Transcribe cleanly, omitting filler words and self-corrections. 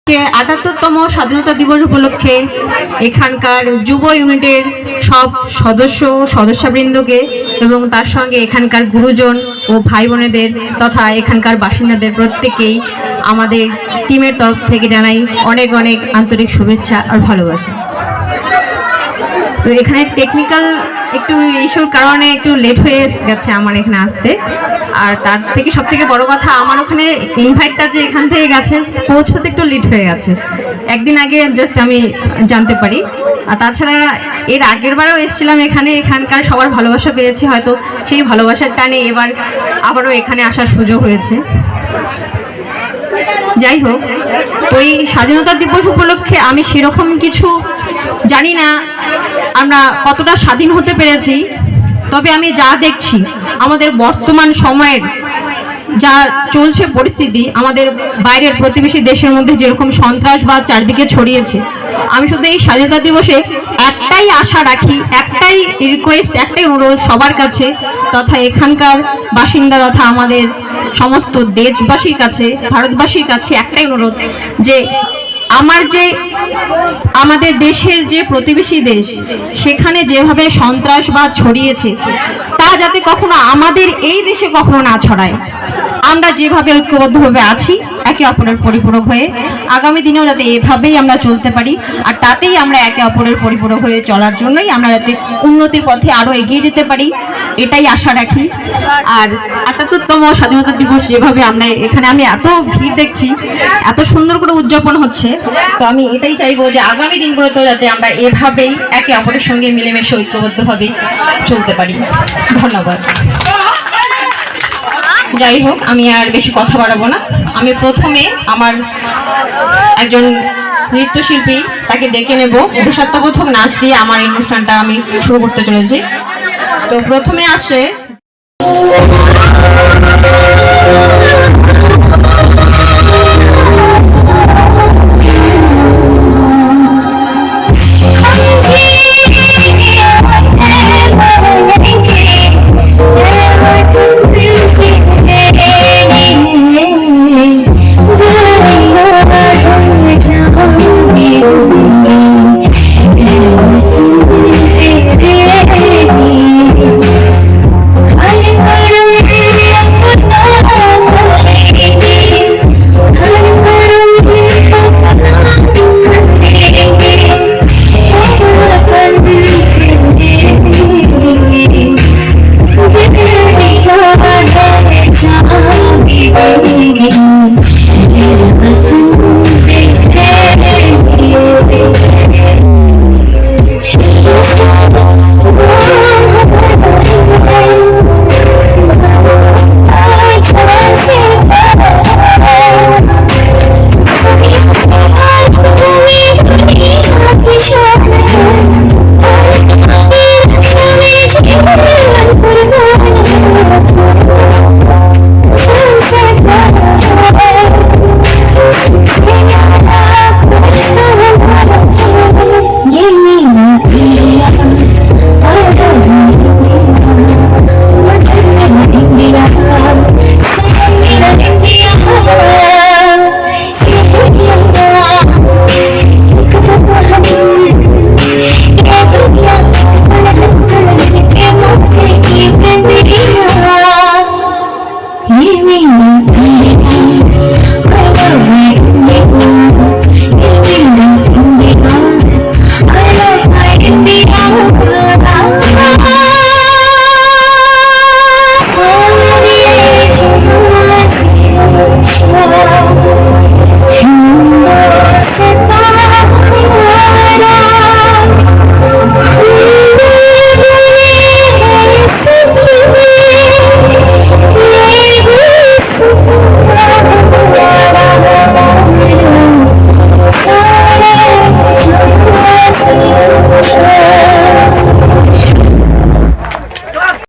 ৭৮তম স্বাধীনতা দিবস উপলক্ষে এখানকার যুব ইউনিটের সব সদস্যবৃন্দকে এবং তার সঙ্গে এখানকার গুরুজন ও ভাই বোনেদের তথা এখানকার বাসিন্দাদের প্রত্যেকেই আমাদের টিমের তরফ থেকে জানাই অনেক অনেক আন্তরিক শুভেচ্ছা আর ভালোবাসা। তো এখানে টেকনিক্যাল একটু ইস্যুর কারণে একটু লেট হয়ে গেছে আমার এখানে আসতে, আর তার থেকে সব থেকে বড় কথা আমার ওখানে ইনভাইটটা যে এখান থেকে গেছে পৌঁছতে একটু লেট হয়ে গেছে, একদিন আগে জাস্ট আমি জানতে পারি। আর তাছাড়া এর আগের বারেও এসেছিলাম এখানকার সবার ভালোবাসা পেয়েছি, হয়তো সেই ভালোবাসার টানে এবার আবারও এখানে আসার সুযোগ হয়েছে। যাই হোক, ওই স্বাধীনতা দিবস উপলক্ষে আমি সেরকম কিছু জানি না আমরা কতটা স্বাধীন হতে পেরেছি, তবে আমি যা দেখছি আমাদের বর্তমান সময়ের যা চলছে পরিস্থিতি, আমাদের বাইরের প্রতিবেশী দেশের মধ্যে যেরকম সন্ত্রাসবাদ চারদিকে ছড়িয়েছে, আমি শুধু এই স্বাধীনতা দিবসে একটাই আশা রাখি, একটাই রিকোয়েস্ট, একটাই অনুরোধ সবার কাছে তথা এখানকার বাসিন্দা তথা আমাদের সমস্ত দেশবাসীর কাছে, ভারতবাসীর কাছে একটাই অনুরোধ যে আমাদের দেশের যে প্রতিবেশী দেশ সেখানে যেভাবে সন্ত্রাসবাদ ছড়িয়েছে তা যাতে কখনো আমাদের এই দেশে কখনো না ছড়ায়। আমরা যেভাবে ঐক্যবদ্ধভাবে আছি একে অপরের পরিপূরক হয়ে আগামী দিনেও যাতে এভাবেই আমরা চলতে পারি, আর তাতেই আমরা একে অপরের পরিপূরক হয়ে চলার জন্যই আমরা যাতে উন্নতির পথে আরো এগিয়ে যেতে পারি, এটাই আশা রাখি। আর ৭৮তম স্বাধীনতা দিবস যেভাবে আমরা এখানে আমি এত ভিড় দেখছি, এত সুন্দর করে উদযাপন হচ্ছে, তো আমি এটাই চাইবো যে আগামী দিনগুলোতেও যাতে আমরা এভাবেই একে অপরের সঙ্গে মিলেমিশে ঐক্যবদ্ধভাবে চলতে পারি। ধন্যবাদ। যাই হোক, আমি আর বেশি কথা বাড়াবো না। আমি প্রথমে আমার একজন নৃত্যশিল্পী তাকে ডেকে নেব, দেশাত্মবোধক নাচ দিয়ে আমার এই অনুষ্ঠানটা আমি শুরু করতে চলেছি। তো প্রথমে আসছে